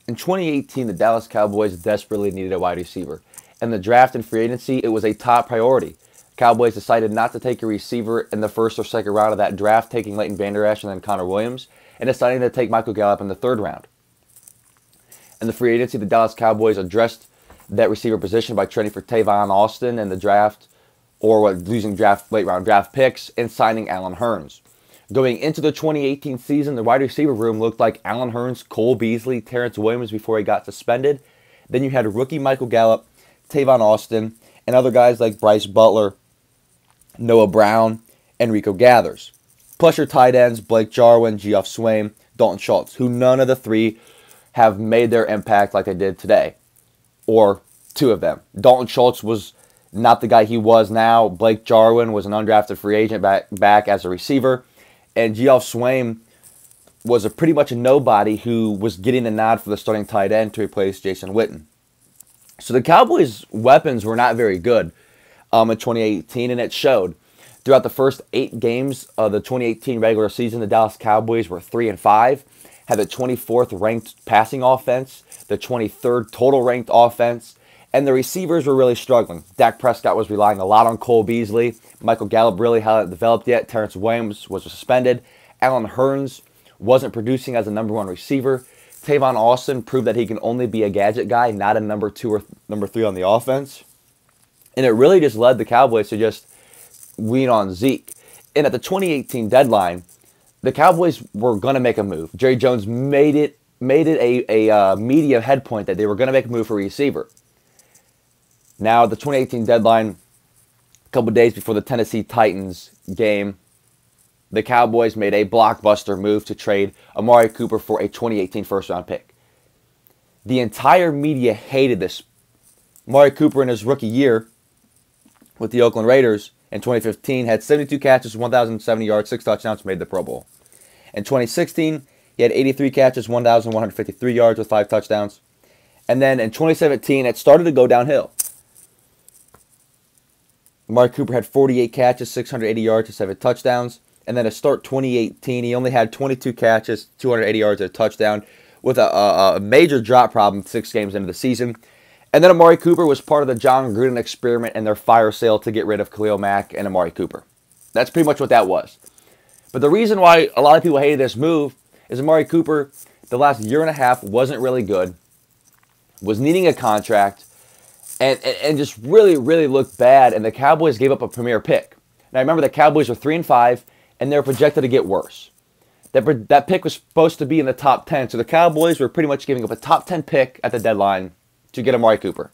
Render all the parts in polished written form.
In 2018, the Dallas Cowboys desperately needed a wide receiver. In the draft and free agency, it was a top priority. Cowboys decided not to take a receiver in the first or second round of that draft, taking Leighton Vander Esch and then Connor Williams, and deciding to take Michael Gallup in the third round. In the free agency, the Dallas Cowboys addressed that receiver position by trading for Tavon Austin in the draft, or losing late round draft picks, and signing Allen Hurns. Going into the 2018 season, the wide receiver room looked like Allen Hurns, Cole Beasley, Terrence Williams before he got suspended. Then you had rookie Michael Gallup, Tavon Austin, and other guys like Bryce Butler, Noah Brown, and Rico Gathers. Plus your tight ends, Blake Jarwin, Geoff Swaim, Dalton Schultz, who none of the three have made their impact like they did today. Or two of them. Dalton Schultz was not the guy he was now. Blake Jarwin was an undrafted free agent back as a receiver. And Geoff Swaim was pretty much a nobody who was getting the nod for the starting tight end to replace Jason Witten. So the Cowboys' weapons were not very good in 2018, and it showed. Throughout the first 8 games of the 2018 regular season, the Dallas Cowboys were 3-5, had the 24th ranked passing offense, the 23rd total ranked offense, and the receivers were really struggling. Dak Prescott was relying a lot on Cole Beasley. Michael Gallup really hadn't developed yet. Terrence Williams was suspended. Allen Hurns wasn't producing as a number 1 receiver. Tavon Austin proved that he can only be a gadget guy, not a number 2 or number 3 on the offense. And it really just led the Cowboys to just wean on Zeke. And at the 2018 deadline, the Cowboys were going to make a move. Jerry Jones made it a media head point that they were going to make a move for a receiver. Now, the 2018 deadline, a couple days before the Tennessee Titans game, the Cowboys made a blockbuster move to trade Amari Cooper for a 2018 first-round pick. The entire media hated this. Amari Cooper in his rookie year with the Oakland Raiders in 2015 had 72 catches, 1,070 yards, 6 touchdowns, made the Pro Bowl. In 2016, he had 83 catches, 1,153 yards with 5 touchdowns. And then in 2017, it started to go downhill. Amari Cooper had 48 catches, 680 yards, and 7 touchdowns. And then to start 2018, he only had 22 catches, 280 yards, and a touchdown, with a major drop problem 6 games into the season. And then Amari Cooper was part of the John Gruden experiment and their fire sale to get rid of Khalil Mack and Amari Cooper. That's pretty much what that was. But the reason why a lot of people hated this move is Amari Cooper, the last year and a half, wasn't really good, was needing a contract, and just really, really looked bad, and the Cowboys gave up a premier pick. Now, remember, the Cowboys were 3-5, and they were projected to get worse. That pick was supposed to be in the top 10, so the Cowboys were pretty much giving up a top 10 pick at the deadline to get Amari Cooper.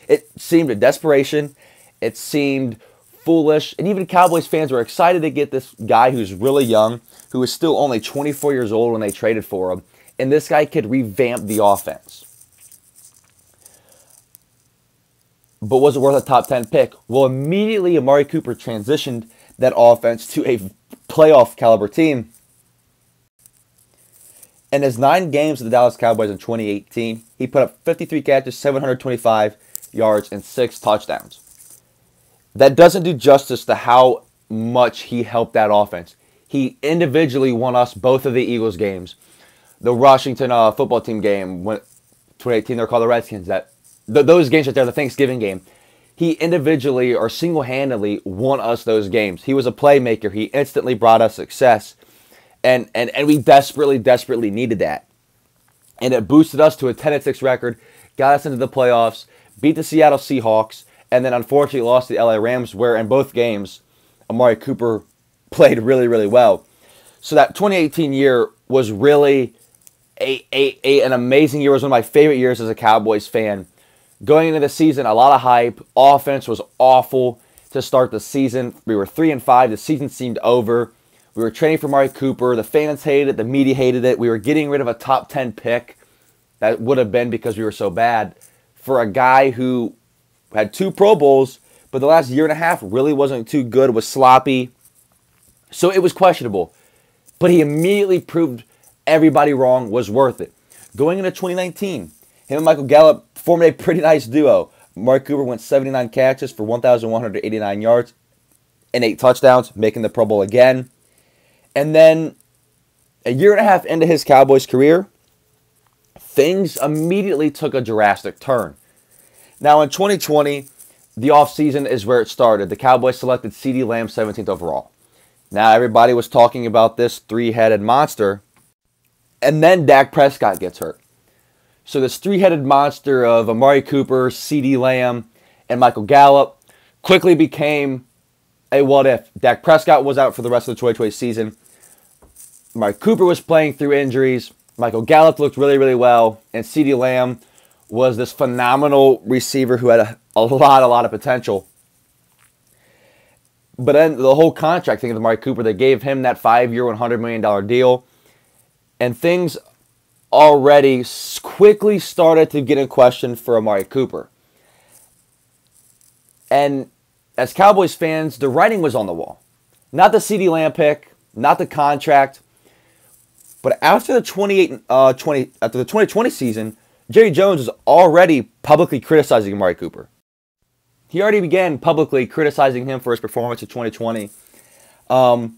It seemed a desperation. It seemed foolish, and even Cowboys fans were excited to get this guy who's really young, who is still only 24 years old when they traded for him, and this guy could revamp the offense. But was it worth a top 10 pick? Well, immediately Amari Cooper transitioned that offense to a playoff caliber team. In his 9 games with the Dallas Cowboys in 2018, he put up 53 catches, 725 yards, and 6 touchdowns. That doesn't do justice to how much he helped that offense. He individually won us both of the Eagles games. The Washington football team game, 2018, they're called the Redskins. Those games right there, the Thanksgiving game, he individually or single-handedly won us those games. He was a playmaker. He instantly brought us success. And we desperately needed that. And it boosted us to a 10-6 record, got us into the playoffs, beat the Seattle Seahawks, and then unfortunately lost to the LA Rams, where in both games, Amari Cooper played really, really well. So that 2018 year was really an amazing year. It was one of my favorite years as a Cowboys fan. Going into the season, a lot of hype. Offense was awful to start the season. We were 3-5. The season seemed over. We were training for Amari Cooper. The fans hated it. The media hated it. We were getting rid of a top 10 pick. That would have been because we were so bad. For a guy who had 2 Pro Bowls, but the last year and a half really wasn't too good, was sloppy. So it was questionable. But he immediately proved everybody wrong, was worth it. Going into 2019, him and Michael Gallup formed a pretty nice duo. Amari Cooper went 79 catches for 1,189 yards and 8 touchdowns, making the Pro Bowl again. And then a year and a half into his Cowboys career, things immediately took a drastic turn. Now in 2020, the offseason is where it started. The Cowboys selected CeeDee Lamb 17th overall. Now everybody was talking about this three-headed monster, and then Dak Prescott gets hurt. So this three-headed monster of Amari Cooper, CeeDee Lamb, and Michael Gallup quickly became a what if. Dak Prescott was out for the rest of the 2020 season. Amari Cooper was playing through injuries. Michael Gallup looked really, really well. And CeeDee Lamb was this phenomenal receiver who had a lot of potential. But then the whole contract thing with Amari Cooper, they gave him that 5-year, $100 million deal. And things already quickly started to get in question for Amari Cooper. And as Cowboys fans, the writing was on the wall. Not the CeeDee Lamb pick, not the contract. But after the 2020 season, Jerry Jones was already publicly criticizing Amari Cooper. He already began publicly criticizing him for his performance in 2020. And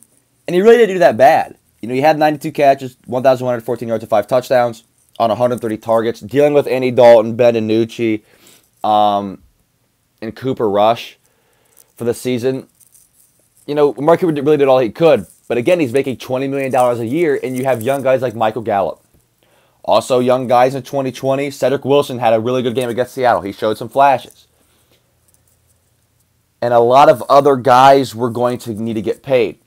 he really didn't do that bad. You know, he had 92 catches, 1,114 yards, and 5 touchdowns on 130 targets, dealing with Andy Dalton, Ben DiNucci, and Cooper Rush for the season. You know, Amari Cooper really did all he could. But again, he's making $20 million a year, and you have young guys like Michael Gallup. Also, young guys in 2020, Cedric Wilson had a really good game against Seattle. He showed some flashes. And a lot of other guys were going to need to get paid.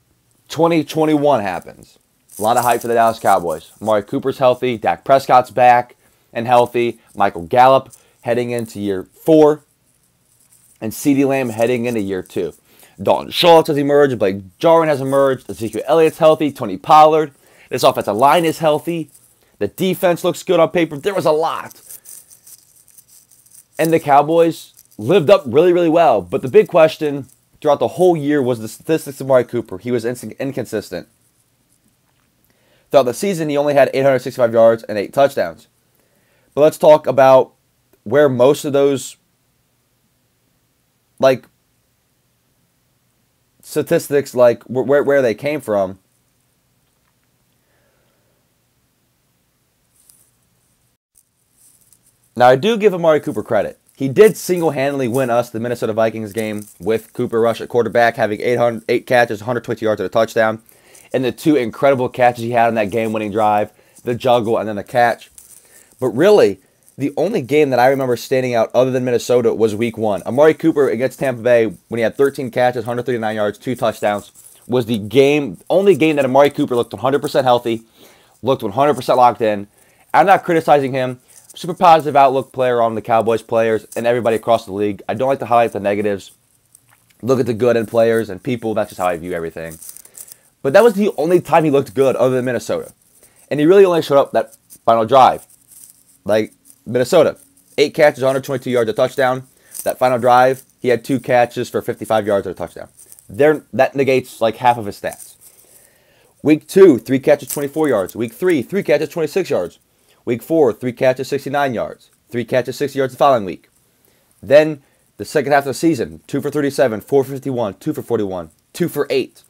2021 happens. A lot of hype for the Dallas Cowboys. Amari Cooper's healthy. Dak Prescott's back and healthy. Michael Gallup heading into year 4. And CeeDee Lamb heading into year 2. Dalton Schultz has emerged. Blake Jarwin has emerged. Ezekiel Elliott's healthy. Tony Pollard. This offensive line is healthy. The defense looks good on paper. There was a lot. And the Cowboys lived up really, really well. But the big question throughout the whole year was the statistics of Amari Cooper. He was inconsistent. Throughout the season, he only had 865 yards and 8 touchdowns. But let's talk about where most of those, statistics, where they came from. Now, I do give Amari Cooper credit. He did single-handedly win us the Minnesota Vikings game with Cooper Rush at quarterback, having 8 catches, 120 yards and a touchdown. And the 2 incredible catches he had on that game-winning drive, the juggle and then the catch. But really, the only game that I remember standing out other than Minnesota was Week 1. Amari Cooper against Tampa Bay, when he had 13 catches, 139 yards, 2 touchdowns, was the only game that Amari Cooper looked 100% healthy, looked 100% locked in. I'm not criticizing him. Super positive outlook player on the Cowboys players and everybody across the league. I don't like to highlight the negatives. Look at the good in players and people. That's just how I view everything. But that was the only time he looked good other than Minnesota. And he really only showed up that final drive. Like Minnesota, 8 catches, 122 yards, a touchdown. That final drive, he had 2 catches for 55 yards and a touchdown. That negates like half of his stats. Week 2, 3 catches, 24 yards. Week 3, 3 catches, 26 yards. Week 4, 3 catches, 69 yards. 3 catches, 60 yards the following week. Then, the second half of the season, 2 for 37, 4 for 51, 2 for 41, 2 for 8.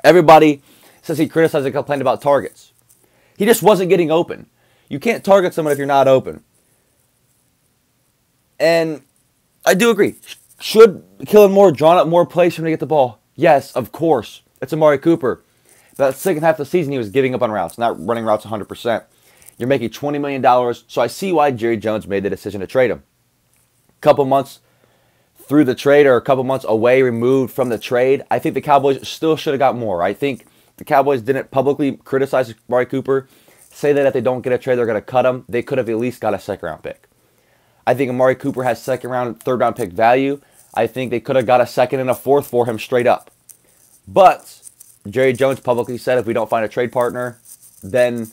Everybody says he criticized and complained about targets. He just wasn't getting open. You can't target someone if you're not open. And I do agree. Should Kellen Moore drawn up more plays for him to get the ball? Yes, of course. It's Amari Cooper. But the second half of the season, he was giving up on routes, not running routes 100%. You're making $20 million, so I see why Jerry Jones made the decision to trade him. A couple months through the trade, or a couple months away, removed from the trade, I think the Cowboys still should have got more. I think the Cowboys didn't publicly criticize Amari Cooper, say that if they don't get a trade, they're going to cut him. They could have at least got a second-round pick. I think Amari Cooper has second-round, third-round pick value. I think they could have got a second and a fourth for him straight up. But Jerry Jones publicly said if we don't find a trade partner, then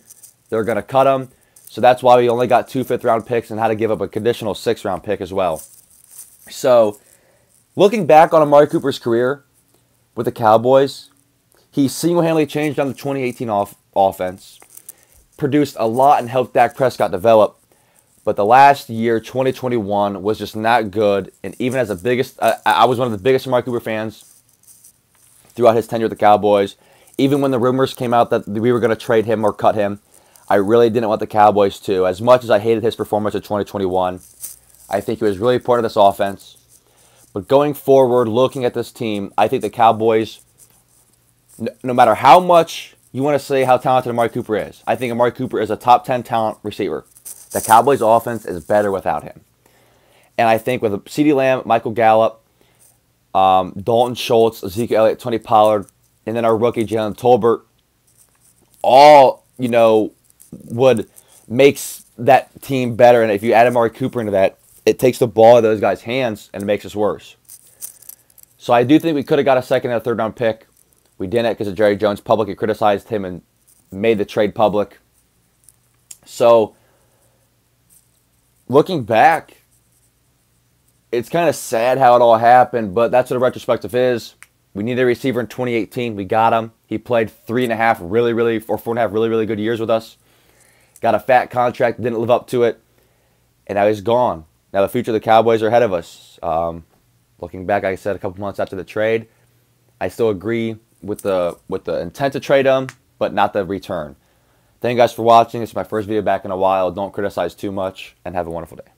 they're going to cut him. So that's why we only got 2 fifth-round picks and had to give up a conditional 6th-round pick as well. So, looking back on Amari Cooper's career with the Cowboys, he single-handedly changed on the 2018 offense, produced a lot and helped Dak Prescott develop. But the last year, 2021, was just not good. And even as I was one of the biggest Amari Cooper fans throughout his tenure with the Cowboys. Even when the rumors came out that we were going to trade him or cut him, I really didn't want the Cowboys to. As much as I hated his performance in 2021, I think he was really part of this offense. But going forward, looking at this team, I think the Cowboys, no matter how much you want to say how talented Amari Cooper is, I think Amari Cooper is a top 10 talent receiver. The Cowboys' offense is better without him. And I think with CeeDee Lamb, Michael Gallup, Dalton Schultz, Ezekiel Elliott, Tony Pollard, and then our rookie Jalen Tolbert, all, would makes that team better. And if you add Amari Cooper into that, it takes the ball out of those guys' hands and it makes us worse. So I do think we could have got a second and a third round pick. We didn't because of Jerry Jones publicly criticized him and made the trade public. So looking back, it's kind of sad how it all happened, but that's what a retrospective is. We needed a receiver in 2018. We got him. He played 3.5 really, or 4.5 really, really good years with us. Got a fat contract, didn't live up to it, and now he's gone. Now the future of the Cowboys are ahead of us. Looking back, like I said, a couple months after the trade, I still agree with the intent to trade him, but not the return. Thank you guys for watching. This is my first video back in a while. Don't criticize too much, and have a wonderful day.